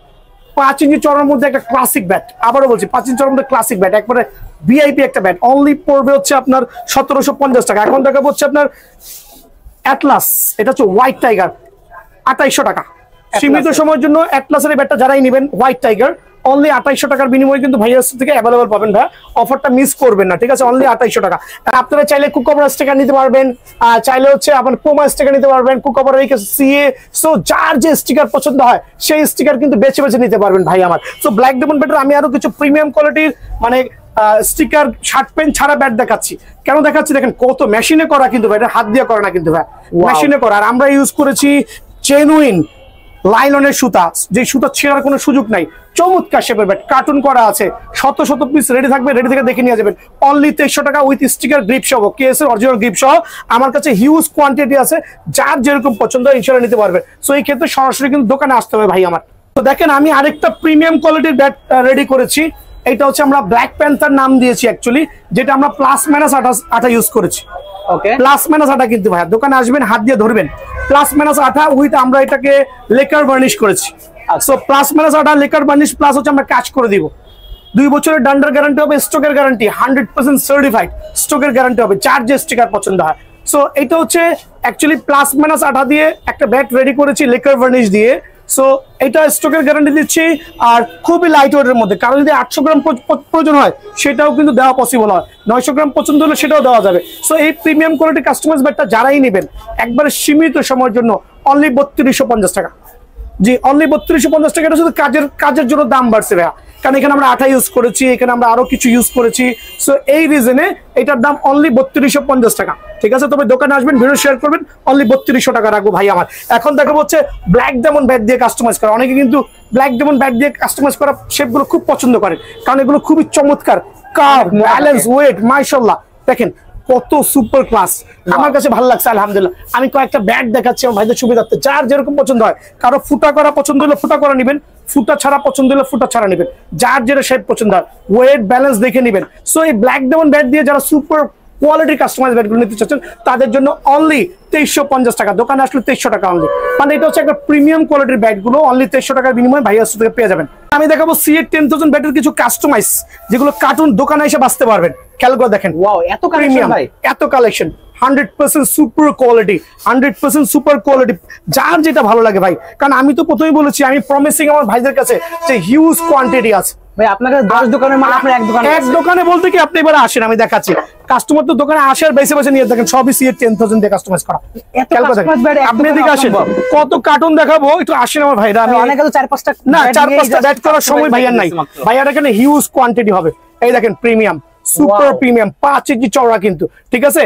5 ইঞ্চি চড়ার মধ্যে একটা ক্লাসিক ব্যাট। আবারও বলছি 5 ইঞ্চি চড়ার মধ্যে ক্লাসিক ব্যাট, একবারে VIP একটা ব্যাট, অনলি পড়বে হচ্ছে আপনার 1750 টাকা। এখন দেখা হচ্ছে আপনার অ্যাটলাস, এটা হচ্ছে হোয়াইট টাইগার 2800 টাকা। সীমিত সময়ের জন্য অ্যাটলাসের ব্যাটটা যারাই নেবেন হোয়াইট টাইগার অনলি 2800 টাকার বিনিময়ে কিন্তু ভাইয়ার থেকে অ্যাভেলেবল পাবেন ভাই, অফারটা মিস করবেন না। ঠিক আছে, অনলি 2800 টাকা। আপনারা চাইলে কুকোবরা স্টিকার নিতে পারবেন, চাইলে হচ্ছে আপনার পোমা স্টিকার নিতে পারবেন, কুকোবরা CA। সো যার যে স্টিকার পছন্দ হয় সেই স্টিকার কিন্তু বেছে বেছে নিতে পারবেন ভাই আমার। সো ব্ল্যাক ডায়মন্ড ব্যাটের আমি আরো কিছু প্রিমিয়াম কোয়ালিটির মানে স্টিকার শার্ট পেন ছাড়া ব্যাট দেখাচ্ছি। কেন দেখাচ্ছি দেখেন, কত মেশিনে করা কিন্তু ভাই, এটা হাত দিয়ে করা না কিন্তু ভাই, মেশিনে করা। আর আমরা ইউজ করেছি জেনুইন লাইলনের সুতা, যে সুতা ছেঁড়ার কোনো সুযোগ নাই। চমৎকার শেপের ব্যাট, কার্টুন করা আছে, শত শত পিস রেডি থাকবে, রেডি থেকে দেখে নিয়ে যাবেন অনলি 2300 টাকা উইথ স্টিকার গ্রিপ সহ, KS এর অরিজিনাল গ্রিপ সহ। আমার কাছে হিউজ কোয়ান্টিটি আছে, যার যেরকম পছন্দ ইনশাআল্লাহ নিতে পারবে। সো এই ক্ষেত্রে সরাসরি কিন্তু দোকানে আসতে হবে ভাই আমার। তো দেখেন আমি আরেকটা প্রিমিয়াম কোয়ালিটির ব্যাট রেডি করেছি। এটা হচ্ছে আমরা ব্ল্যাক প্যান্থার নাম দিয়েছি অ্যাকচুয়ালি, যেটা আমরা প্লাস মাইনাস 8 ইউজ করেছি। ওকে, প্লাস মাইনাস 8 কিন্তু ভাই, দোকানে আসবেন হাত দিয়ে ধরবেন, প্লাস মাইনাস 8 উইথ আমরা এটাকে লেকার বার্নিশ করেছি। So plus minus 8 lacquer varnish plus হচ্ছে আমরা কাজ করে দিব। 2 বছরের ডান্ডার গ্যারান্টি হবে, স্টকের গ্যারান্টি 100% সার্টিফাইড, স্টকের গ্যারান্টি হবে, যার যে স্টিকার পছন্দ হয়। সো এটা হচ্ছে অ্যাকচুয়ালি প্লাস মাইনাস 8 দিয়ে একটা ব্যাট রেডি করেছি লেকার বার্নিশ দিয়ে। সো এটা স্টকের গ্যারান্টি দিচ্ছি, আর খুবই লাইট ওয়েটের মধ্যে। কারণ যদি 800 গ্রাম প্রয়োজন হয় সেটাও কিন্তু দেওয়া পসিবল হয়, 900 গ্রাম পছন্দ হলে সেটাও দেওয়া যাবে। সো এই প্রিমিয়াম কোয়ালিটি কাস্টমাইজ ব্যাটটা যারাই নেবেন একবারে সীমিত সময়ের জন্য অনলি 3250 টাকা। জি অনলি 3250 টাকা। এটা শুধু কাজের জন্য দাম বাড়ছে ভাইয়া, কারণ এখানে আমরা আঠা ইউজ করেছি, এখানে আমরা আরো কিছু ইউজ করেছি। সো এই রিজনে এটার দাম অনলি 3250 টাকা। ঠিক আছে, তবে দোকানে আসবেন, ভিডিও শেয়ার করবেন, অনলি 3200 টাকা রাখবো ভাই আমার। এখন দেখাবো হচ্ছে ব্ল্যাক ডায়মন্ড ব্যাট দিয়ে কাস্টমাইজ করা। অনেকে কিন্তু ব্ল্যাক ডায়মন্ড ব্যাট দিয়ে কাস্টমাইজ করা শেপগুলো খুব পছন্দ করেন, কারণ এগুলো খুবই চমৎকার, কার্ভ, ব্যালেন্স, ওয়েট, মাশাআল্লাহ দেখেন কত সুপার ক্লাস। আমার কাছে ভালো লাগছে আলহামদুলিল্লাহ। আমি কয়েকটা ব্যাট দেখাচ্ছি আমার ভাইদের সুবিধার্থে, যার যেরকম পছন্দ হয়। কারো ফুটা করা পছন্দ হলে ফুটা করা নেবেন, ফুটা ছাড়া পছন্দ হলে ফুটা ছাড়া নেবেন, যার যেটা শেপ পছন্দ হয়, ওয়েট ব্যালেন্স দেখে নেবেন। সো এই ব্ল্যাক ডায়মন্ড ব্যাট দিয়ে যারা সুপার কোয়ালিটি কাস্টমাইজ ব্যাটগুলো নিতে চাচ্ছেন তাদের জন্য অনলি 2350 টাকা। দোকানে আসলে 2300 টাকা অনলি। মানে এটা হচ্ছে একটা প্রিমিয়াম কোয়ালিটির ব্যাটগুলো অনলি 2300 টাকার বিনিময়ে ভাইয়ার থেকে পেয়ে যাবেন। আমি দেখাবো সিএ 10000 ব্যাটের কিছু কাস্টমাইজ, যেগুলো কার্টুন দোকানে এসে বাঁচতে পারবেন। খেয়াল করে দেখেন, ওয়াও, এত কালেকশন ভাই, এত collection, 100% super quality, 100% super quality, যার যেটা ভালো লাগে ভাই। কারণ আমি তো প্রথমেই বলেছি, আমি প্রমিসিং আমার ভাইদের কাছে যে হিউজ কোয়ান্টিটি আছে ভাই। আপনাদের 10 দোকানের মাল আপনার এক দোকানে বলতে কি আপনি এবারে আসেন, আমি দেখাচ্ছি। কাস্টমার তো দোকানে আসে আর বেছে বেছে নিয়ে দেখেন, সবই সিএ 10000 দিয়ে কাস্টমাইজ করা। আপনি এদিকে আসেন, কত কার্টুন দেখাবো, একটু আসেন আমার ভাইরা। আমি অনেকে তো 4-5টা না, 4-5টা ব্যাট করার সময় ভাইয়ার নাই, ভাইয়ার এখানে হিউজ কোয়ান্টিটি হবে। এই দেখেন প্রিমিয়াম, সুপার প্রিমিয়াম, 5 ইঞ্চি চওড়া কিন্তু। ঠিক আছে,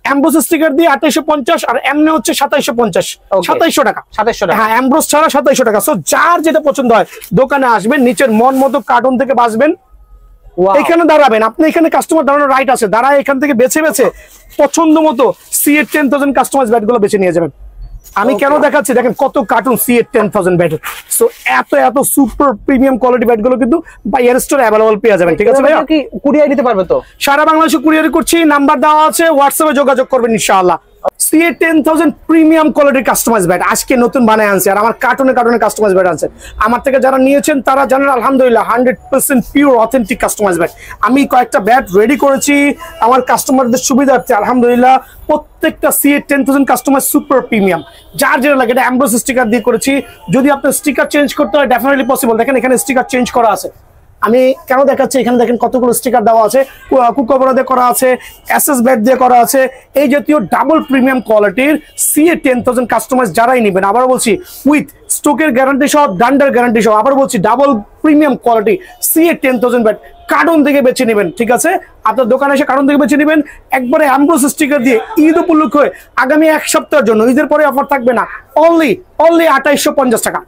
এমব্রোস স্টিকার দিয়ে 2850 আর এমনি হচ্ছে 2750, 2700 টাকা। 2700 টাকা, হ্যাঁ, এমব্রোস ছাড়া 2700 টাকা। সো যার যেটা পছন্দ হয় দোকানে আসবেন, নিচের মন মতো কার্টুন থেকে বাঁচবেন, এখানে দাঁড়াবেন। আপনি এখানে কাস্টমার দাঁড়ানোর রাইট আছে, দাঁড়ায় এখান থেকে বেছে বেছে পছন্দ মতো সিএ 10000 কাস্টমাইজ ব্যাট গুলো বেছে নিয়ে যাবেন। আমি কেন দেখাচ্ছি দেখেন, কত কার্টুন সিএ 10000 ব্যাটের। সো এত এত সুপার প্রিমিয়াম কোয়ালিটি ব্যাট গুলো কিন্তু ভাইয়ার স্টোরে অ্যাভেলেবল পেয়ে যাবেন। ঠিক আছে ভাইয়া, কি কুরিয়ার দিতে পারবে তো? সারা বাংলাদেশে কুরিয়ার করছি, নাম্বার দেওয়া আছে, হোয়াটসঅ্যাপে যোগাযোগ করবেন ইনশাআল্লাহ। সিএ 10000 প্রিমিয়াম কোয়ালিটির কাস্টমাইজ ব্যাট আজকে নতুন বানায় আনছে, আর আমার কার্টুনে কার্টুনে কাস্টমাইজ ব্যাট আনছে। আমার থেকে যারা নিয়েছেন তারা জানেন আলহামদুলিল্লাহ 100% পিওর অথেন্টিক কাস্টমাইজ ব্যাট। আমি কয়েকটা ব্যাট রেডি করেছি আমার কাস্টমারদের সুবিধার্থে আলহামদুলিল্লাহ। প্রত্যেকটা সিএ 10000 কাস্টমাইজ সুপার প্রিমিয়াম, যার যেটা লাগে। এটা এমব্রোস স্টিকার দিয়ে করেছি, যদি আপনার স্টিকার চেঞ্জ করতে হয় ডেফিনেটলি পসিবল। দেখেন এখানে স্টিকার চেঞ্জ করা আছে। আমি কেন দেখাচ্ছি, এখানে দেখেন কতগুলো স্টিকার দেওয়া আছে, কুকোবরা দিয়ে করা আছে, এসএস ব্যাট দিয়ে করা আছে। এই জাতীয় ডাবল প্রিমিয়াম কোয়ালিটির সিএ 10000 কাস্টমাইজ যারাই নেবেন, আবার বলছি উইথ স্টোকের গ্যারান্টি সহ, ডান্ডার গ্যারান্টি সহ, আবার বলছি double premium quality CA 10000 bat cartoon থেকে বেছে নেবেন। ঠিক আছে, আপনার দোকানে এসে কার্টুন থেকে বেছে নেবেন একবারে এমব্রোস স্টিকার দিয়ে। ঈদ উপলক্ষে আগামী 1 সপ্তাহের জন্য, ঈদের পরে অফার থাকবে না, অনলি 2850 টাকা।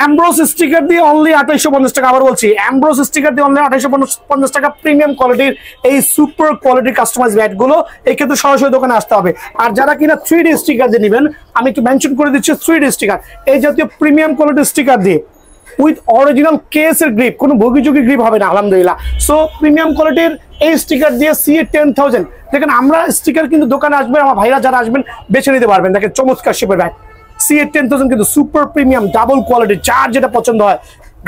এমব্রোস স্টিকার দিয়ে অনলি 2850 টাকা। আবার বলছি, এমব্রোস স্টিকার দিয়ে অনলি 2850 টাকা প্রিমিয়াম কোয়ালিটির এই সুপার কোয়ালিটির কাস্টমাইজ ব্যাট গুলো। এই ক্ষেত্রে সরাসরি দোকানে আসতে হবে। আর যারা কিনা 3D স্টিকার দিয়ে নেবেন, আমি একটু মেনশন করে দিচ্ছি, 3D স্টিকার, এই জাতীয় প্রিমিয়াম কোয়ালিটির স্টিকার দিয়ে উইথ অরিজিনাল কেসের গ্রিপ, কোনো ভোগীযোগী গ্রিপ হবে না আলহামদুলিল্লাহ। সো প্রিমিয়াম কোয়ালিটির এই স্টিকার দিয়ে সিএ 10000 দেখেন। আমরা স্টিকার কিন্তু দোকানে আসবেন, আমার ভাইরা যারা আসবেন বেছে নিতে পারবেন। দেখেন চমৎকার শেপের ব্যাট সিএ 10000 কিন্তু সুপার প্রিমিয়াম ডাবল কোয়ালিটি, যার যেটা পছন্দ হয়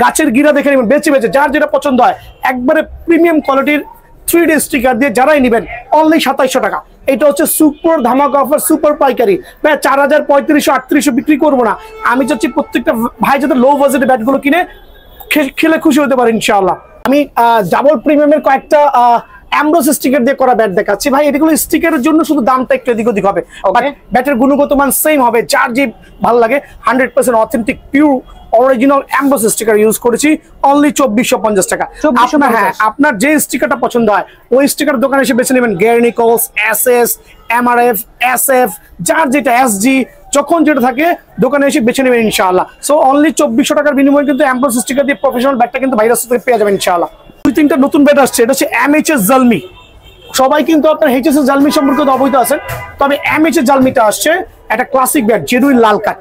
গাছের গিরা দেখে নেবেন, বেছে বেছে যার যেটা পছন্দ হয় একবারে প্রিমিয়াম কোয়ালিটির 3D স্টিকার দিয়ে যারাই নেবেন অনলি 2700 টাকা। এটা হচ্ছে সুপার ধামাকা অফার, সুপার পাইকারি। ভাই 4000, 3500, 3800 বিক্রি করবো না। আমি চাচ্ছি প্রত্যেকটা ভাই যাতে লো বাজেটের ব্যাটগুলো কিনে খেলে খুশি হতে পারে ইনশাআল্লাহ। আমি ডাবল প্রিমিয়ামের কয়েকটা এমব্রোস স্টিকার দিয়ে করা ব্যাট দেখাচ্ছি ভাই। এগুলো স্টিকারের জন্য শুধু দামটা একটু এদিক ওদিক হবে, বাট ব্যাটের গুণগত মান সেম হবে, যার যে ভালো লাগে। 100% authentic pure original emboss sticker use করেছি, অনলি 2450 টাকা। হ্যাঁ, আপনার যে স্টিকারটা পছন্দ হয় ওই স্টিকার দোকানে এসে বেছে নেবেন। গ্যারনিকলস, এসএস, এমআরএফ, এসএফ, যার যেটা এসজি, যখন যেটা থাকে দোকানে এসে বেছে নেবেন ইনশাআল্লাহ। সো অনলি 2400 টাকার বিনিময়ে কিন্তু এমব্রোস স্টিকার দিয়ে প্রফেশনাল ব্যাটটা কিন্তু ভাইরাস থেকে পেয়ে যাবেন ইনশাআল্লাহ। 2-3টা নতুন ব্যাট আসছে, এটা হচ্ছে এমএইচএস জালমি। সবাই কিন্তু আপনার এইচএস জালমি সম্পর্কে অবহিত আছেন, তবে এমএইচএস জালমিটা আসছে একটা ক্লাসিক ব্যাট, জেনুইন লাল কাচ,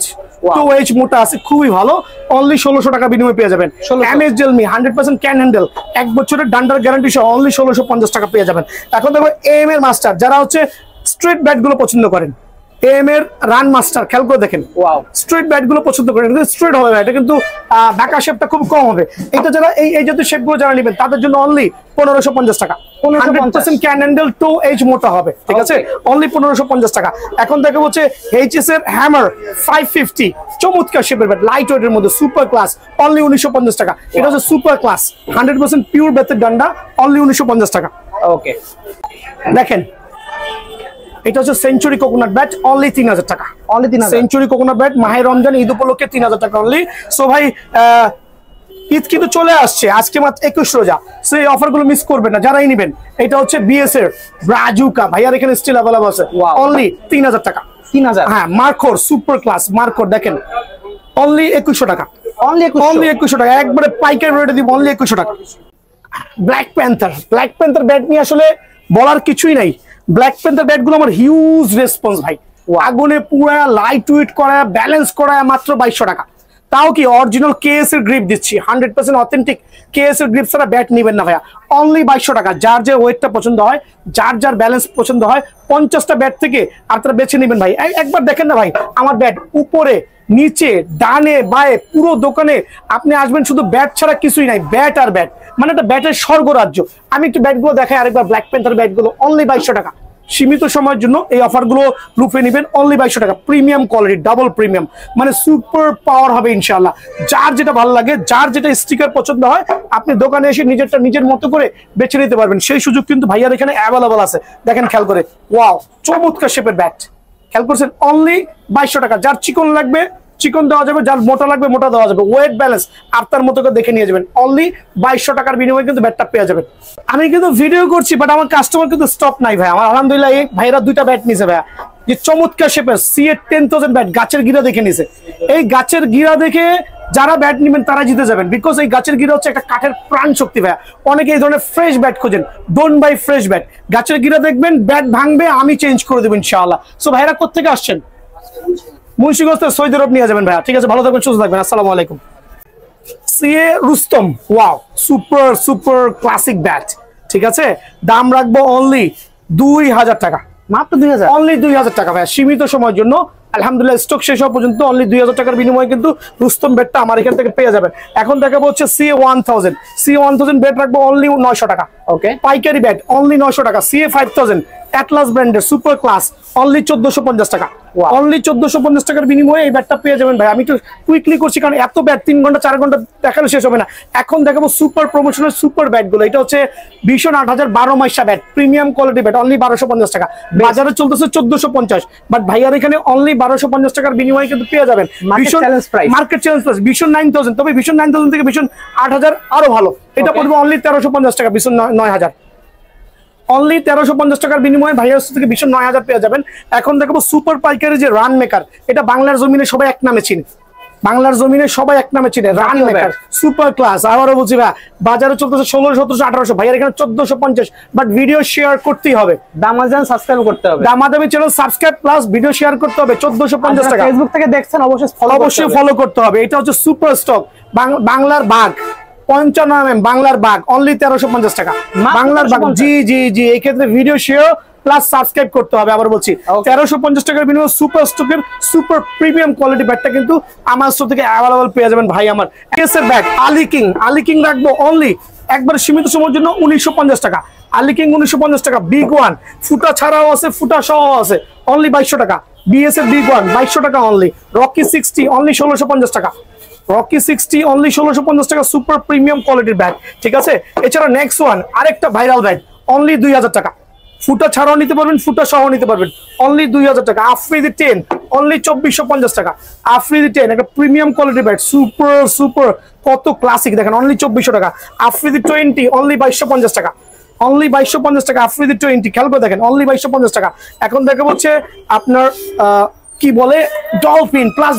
2H মোটা আছে, খুবই ভালো। অনলি 1600 টাকা বিনিময়ে পেয়ে যাবেন। এমএস জালমি 100% ক্যান হ্যান্ডেল, 1 বছরের ডান্ডার গ্যারান্টি সহ অনলি 1650 টাকা পেয়ে যাবেন। এখন দেখো এম এর মাস্টার, যারা হচ্ছে স্ট্রেট ব্যাট গুলো পছন্দ করেন, এম এর রান মাস্টার, খেয়াল করে দেখেন, স্ট্রেট ব্যাট গুলো পছন্দ করেন, স্ট্রেট হবে, এটা কিন্তু বাঁকা শেপটা খুব কম হবে। এটা যারা এই জাতীয় শেপ গুলো যারা নেবেন তাদের জন্য অনলি 1550 টাকা। 100% ক্যান হ্যান্ডেল, 2H মোটা হবে। ঠিক আছে, অনলি 1550 টাকা। এখন দেখা হচ্ছে এইচএস এর হ্যামার 550, চমৎকার শেপের ব্যাট, লাইট ওয়েটের মধ্যে সুপার ক্লাস, অনলি 1950 টাকা। এটা হচ্ছে সুপার ক্লাস 100% পিওর বেতের ডান্ডা, অনলি 1950 টাকা। ওকে, দেখেন এটা হচ্ছে সেঞ্চুরি কোকোনাট ব্যাট, অনলি 3000 টাকা। অনলি 3000। সেঞ্চুরি কোকোনাট ব্যাট মাহে রমজান ঈদ উপলক্ষে 3000 টাকা অনলি। সো ভাই ঈদ কিন্তু চলে আসছে, আজকে মাত্র 21 রোজা। সো এই অফার গুলো মিস করবেন না যারাই নিবেন। এটা হচ্ছে বিএস এর ব্রাজুকা ভাইয়ার এখানে স্টিল अवेलेबल আছে অনলি 3000 টাকা। 3000? হ্যাঁ, মার্কোর সুপার ক্লাস মার্কোর দেখেন অনলি 2100 টাকা। অনলি 2100 টাকা, একবারে পাইকারি রেটে দিব অনলি 2100 টাকা। ব্ল্যাক প্যান্থার ব্যাট নিয়ে আসলে বলার কিছুই নাই। ব্ল্যাক প্যান্থার ব্যাট গুলো আমার হিউজ রেসপন্স ভাই, আগুনে পুরা লাইট ওয়েট করা, ব্যালেন্স করা, মাত্র 2200 টাকা। তাও কি অরিজিনাল কেএস এর গ্রিপ দিচ্ছি, 100% অথেন্টিক কেএস এর গ্রিপ ছাড়া ব্যাট নিবেন না ভাইয়া, অনলি 2200 টাকা। যার যে ওয়েটটা পছন্দ হয়, যার ব্যালেন্স পছন্দ হয়, 50টা ব্যাট থেকে আপনারা বেছে নেবেন ভাই। একবার দেখেন না ভাই আমার ব্যাট, উপরে নিচে ডানে বায়ে পুরো দোকানে আপনি আসবেন, শুধু ব্যাট ছাড়া কিছুই নাই, ব্যাট আর ব্যাট, মানে একটা ব্যাটের স্বর্গরাজ্য। আমি একটু ব্যাটগুলো দেখাই আরেকবার, ব্ল্যাক প্যান্থার ব্যাটগুলো অনলি 2200 টাকা। সীমিত সময়ের জন্য এই অফারগুলো লুফে নেবেন অনলি 2200 টাকা। প্রিমিয়াম কোয়ালিটি, ডাবল প্রিমিয়াম, মানে সুপার পাওয়ার হবে ইনশাআল্লাহ। যার যেটা ভালো লাগে, যার যেটা স্টিকার পছন্দ হয়, আপনি দোকানে এসে নিজেরটা নিজের মতো করে বেছে নিতে পারবেন। সেই সুযোগ কিন্তু ভাইয়ার এখানে অ্যাভেলেবল আছে। দেখেন খেয়াল করে, ওয়াও চমৎকার শেপের ব্যাট, খেয়াল করছেন অনলি 2200 টাকা। যার চিকন লাগবে চিকন দেওয়া যাবে, যার মোটা লাগবে মোটা দেওয়া যাবে, ওয়েট ব্যালেন্স আপনার মতো করে দেখে নিয়ে যাবেন। অনলি 2200 টাকার বিনিময়ে কিন্তু ব্যাটটা পেয়ে যাবেন। আমি কিন্তু ভিডিও করছি বাট আমার কাস্টমার কিন্তু স্টক নাই ভাই। আমার আলহামদুলিল্লাহ এই ভাইরা 2টা ব্যাট নিছে ভাইয়া, যে চমৎকার শেপের সিএ 10000 ব্যাট, গাছের গিরা দেখে নিছে। এই গাছের গিরা দেখে যারা ব্যাট নেবেন তারা জিতে যাবেন, বিকজ এই গাছের গিরা হচ্ছে একটা কাঠের প্রাণ শক্তি ভাইয়া। অনেকে এই ধরনের ফ্রেশ ব্যাট খোঁজেন, ডোন্ট বাই ফ্রেশ ব্যাট। গাছের গিরা দেখবেন, ব্যাট ভাঙবে, আমি চেঞ্জ করে দেবো ইনশাআল্লাহ। সো ভাইরা কোথেকে আসছেন? মুন্সিগঞ্জ থেকে সৌদি আরব নিয়ে যাবেন ভাইয়া। ঠিক আছে, ভালো থাকবেন, সুস্থ থাকবেন, আসসালামু আলাইকুম। CA Rustam, wow super classic bat. ঠিক আছে, দাম রাখবো অনলি 2000 টাকা, মাত্র 2000, অনলি 2000 টাকা ভাইয়া, সীমিত সময়ের জন্য। আলহামদুলিল্লাহ স্টক শেষ হওয়া পর্যন্ত অনলি 2000 টাকার বিনিময়ে কিন্তু রুস্তম ব্যাটটা আমার এখান থেকে পেয়ে যাবেন। এখন দেখাবো হচ্ছে সিএ 1000 ব্যাট রাখবো অনলি 900 টাকা। ওকে, পাইকারি ব্যাট অনলি 900 টাকা। সিএ 5000 অ্যাটলাস ব্র্যান্ডের সুপার ক্লাস অনলি 1450 টাকা। অনলি 1450 টাকার বিনিময়ে এই ব্যাটটা পেয়ে যাবেন ভাই। আমি একটু কুইকলি করছি কারণ এত ব্যাট 3 ঘন্টা 4 ঘন্টা দেখালে শেষ হবে না। এখন দেখাবো সুপার প্রমোশনাল সুপার ব্যাটগুলো। এটা হচ্ছে ভীষণ 8000 12 মাসা bat, premium quality bat, only 1250 টাকা। বাজারে চলতেছে 1450, বাট ভাইয়ার এখানে অনলি 1250 টাকার বিনিময়ে কিন্তু পেয়ে যাবেন। ভীষণ মার্কেট চ্যালেঞ্জ প্রাইস ভীষণ 9000, তবে ভীষণ 9000 থেকে ভীষণ 8000 আরো ভালো। এটা পড়বে অনলি 1350 টাকা, ভীষণ 9000। অনলি 1350 টাকার বিনিময়ে ভাইয়ার থেকে ভীষণ 9000 পেয়ে যাবেন। এখন দেখাবো সুপার পাইকারি যে রান মেকার, এটা বাংলার জমিনে সবাই এক নামে চিনে, বাংলার জমিনে সবাই এক নামে চিনে, রান মেকার সুপার ক্লাস। আবারও বলছি ভাই, বাজারে চলতেছে 1600 1700 1800, ভাইয়ার এখানে 1450, বাট ভিডিও শেয়ার করতেই হবে, দামাদামি সাবস্ক্রাইব করতে হবে, দামাদামি channel subscribe plus video share করতে হবে। 1450 টাকা। ফেসবুক থেকে দেখছেন অবশ্যই ফলো করতে হবে। এটা হচ্ছে সুপার স্টক বাংলার বাঘ 55 mm বাংলার বাঘ, অনলি 1350 টাকা বাংলার বাঘ। জি এই ক্ষেত্রে ভিডিও শেয়ার প্লাস সাবস্ক্রাইব করতে হবে। আবার বলছি 1350 টাকার বিনিময়ে সুপার স্টকের সুপার প্রিমিয়াম কোয়ালিটি ব্যাটটা কিন্তু আমার স্টোর থেকে অ্যাভেলেবল পেয়ে যাবেন ভাই। আমার কেসের ব্যাট আলি কিং রাখবো অনলি একবার সীমিত সময়ের জন্য 1950 টাকা। আলি কিং 1950 টাকা। বিগ ওয়ান ফুটা ছাড়াও আছে, ফুটা সহ আছে, অনলি 2200 টাকা। বিএস এর বিগ ওয়ান 2200 টাকা অনলি। রকি 60 অনলি 1650 টাকা। রকি 60 অনলি 1650 টাকা, সুপার প্রিমিয়াম কোয়ালিটির ব্যাট। ঠিক আছে, এছাড়া নেক্সট ওয়ান আরেকটা ভাইরাল ব্যাট অনলি 2000 টাকা। ফুটা ছাড়াও নিতে পারবেন, ফুটা সহ নিতে পারবেন, অনলি 2000 টাকা। আফ্রিদি 10 অনলি 2450 টাকা। আফ্রিদি 10 একটা প্রিমিয়াম কোয়ালিটির ব্যাট, সুপার কত ক্লাসিক দেখেন, অনলি 2400 টাকা। আফ্রিদি 20 অনলি 2250 টাকা, অনলি 2250 টাকা। আফ্রিদি 20 খেয়াল করে দেখেন, অনলি 2250 টাকা। এখন দেখা হচ্ছে আপনার কি বলে Dolphin plus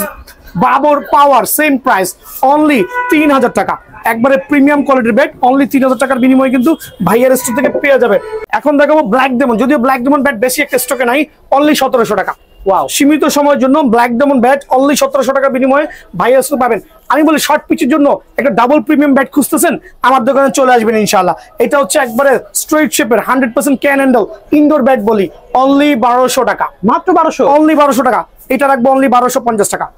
Babar power same price, only 3000 টাকা। একবারে প্রিমিয়াম কোয়ালিটির ব্যাট, অনলি 3000 টাকার বিনিময়ে কিন্তু ভাইয়ার স্টোর থেকে পেয়ে যাবে। এখন দেখাবো ব্ল্যাক ডেমন, যদিও ব্ল্যাক ডেমন ব্যাট বেশি একটা স্টকে নাই, অনলি 1700 টাকা। ওয়াও, সীমিত সময়ের জন্য ব্ল্যাক ডেমন ব্যাট অনলি 1700 টাকার বিনিময়ে ভাইয়ার স্টোর পাবেন। আমি বলি শর্ট পিচের জন্য একটা ডাবল প্রিমিয়াম ব্যাট খুঁজতেছেন, আমার দোকানে চলে আসবেন ইনশাআল্লাহ। এটা হচ্ছে একবারে স্ট্রেট শেপের 100% ক্যান হ্যান্ডেল ইনডোর ব্যাট বলি, অনলি 1200 টাকা, মাত্র 1200, অনলি 1200 টাকা। এটা রাখবো অনলি 1250 টাকা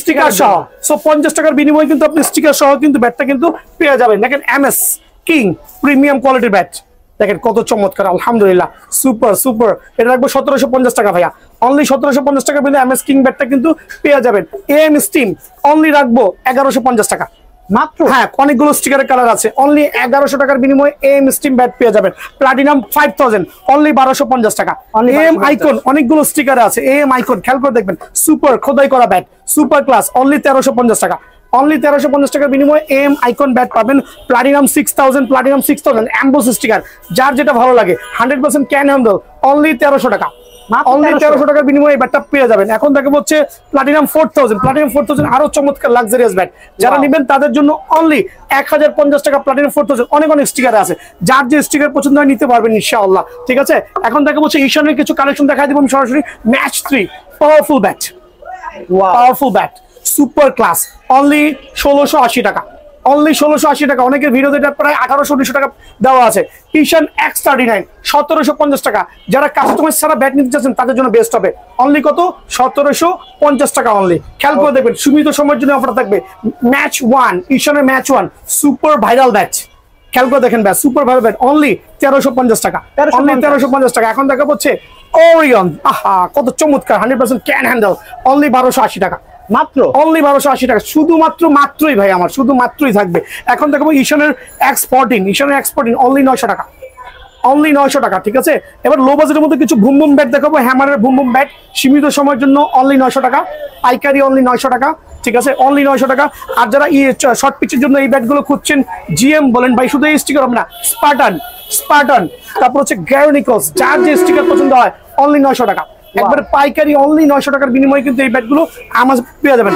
স্টিকার সহ। সো 50 টাকার বিনিময়ে কিন্তু আপনি স্টিকার সহ কিন্তু ব্যাটটা কিন্তু পেয়ে যাবেন। দেখেন এমএস কিং প্রিমিয়াম কোয়ালিটির ব্যাট, দেখেন কত চমৎকার, আলহামদুলিল্লাহ সুপার। এটা রাখবো 1750 টাকা ভাইয়া, অনলি 1750 টাকা বিনিময়ে এমএস কিং ব্যাটটা কিন্তু পেয়ে যাবেন। এম স্টিম অনলি রাখবো 1150 টাকা মাত্র। হ্যাঁ, অনেকগুলো স্টিকারের কালার আছে, অনলি 1100 টাকার বিনিময়ে এম স্টিম ব্যাট পেয়ে যাবেন। প্লাটিনাম 5000 অনলি 1250 টাকা। এম আইকন অনেকগুলো স্টিকার আছে, এম আইকন খেয়াল করে দেখবেন, সুপার খোদাই করা ব্যাট, সুপার ক্লাস, অনলি 1350 টাকা, অনলি 1350 টাকার বিনিময়ে এম আইকন ব্যাট পাবেন, প্লাটিনাম 6000 এমবোস স্টিকার, যার যেটা ভালো লাগে, 100% ক্যান হ্যান্ডেল, অনলি 1300 টাকা। অনলি 1300 টাকার বিনিময়ে এই ব্যাটটা পেয়ে যাবেন। এখন দেখে হচ্ছে প্লাটিনাম 4000 আরো চমৎকার লাক্সারিয়াস ব্যাট, যারা নেবেন তাদের জন্য অনলি 1050 টাকা প্লাটিনাম 4000। অনেক অনেক স্টিকার আছে, যার যে স্টিকার পছন্দ হয় নিতে পারবেন ইনশাআল্লাহ, ঠিক আছে। এখন দেখে হচ্ছে ঈশানের কিছু কালেকশন দেখাই দিব আমি সরাসরি। Match 3 powerful bat, powerful bat, super class, only 1680 টাকা, অনলি 1680 টাকা। অনেকের ভিডিওতে এটা প্রায় 1800-1900 টাকা দেওয়া আছে। ঈশান X39 1750 টাকা। যারা কাস্টমাইজ ছাড়া ব্যাট নিতে চাচ্ছেন তাদের জন্য বেস্ট হবে। অনলি কত? 1750 টাকা অনলি। খেয়াল করে দেখবেন, সীমিত সময়ের জন্য অফার থাকবে। ম্যাচ 1, ঈশানের ম্যাচ 1 সুপার ভাইরাল ব্যাট, খেয়াল করে দেখেন bat, super viral bat, only 1350 টাকা, অনলি 1350 টাকা। এখন দেখা হচ্ছে ওরিয়ন, আহা কত চমৎকার, 100% ক্যান হ্যান্ডেল, অনলি 1280 টাকা মাত্র, অনলি 1280 টাকা। শুধুমাত্র মাত্রই ভাই আমার, শুধুমাত্রই থাকবে। এখন দেখবো ঈশানের X14, অনলি 900 টাকা, অনলি 900 টাকা, ঠিক আছে। এবার লো বাজেটের মধ্যে কিছু বুম বুম ব্যাট দেখাবো, হ্যামারের বুম বুম ব্যাট, সীমিত সময়ের জন্য অনলি 900 টাকা, পাইকারি অনলি 900 টাকা, ঠিক আছে, অনলি 900 টাকা। আর যারা শর্ট পিচের জন্য এই ব্যাটগুলো খুঁজছেন, জিএম বলেন ভাই, শুধু এই স্টিকার হবে না, স্পার্টান, তারপর হচ্ছে গ্যারোনিকলস, যার যে স্টিকার পছন্দ হয়, অনলি 900 টাকা, একবারে পাইকারি অনলি 900 টাকার বিনিময়ে কিন্তু এই ব্যাটগুলো আমার পেয়ে যাবেন।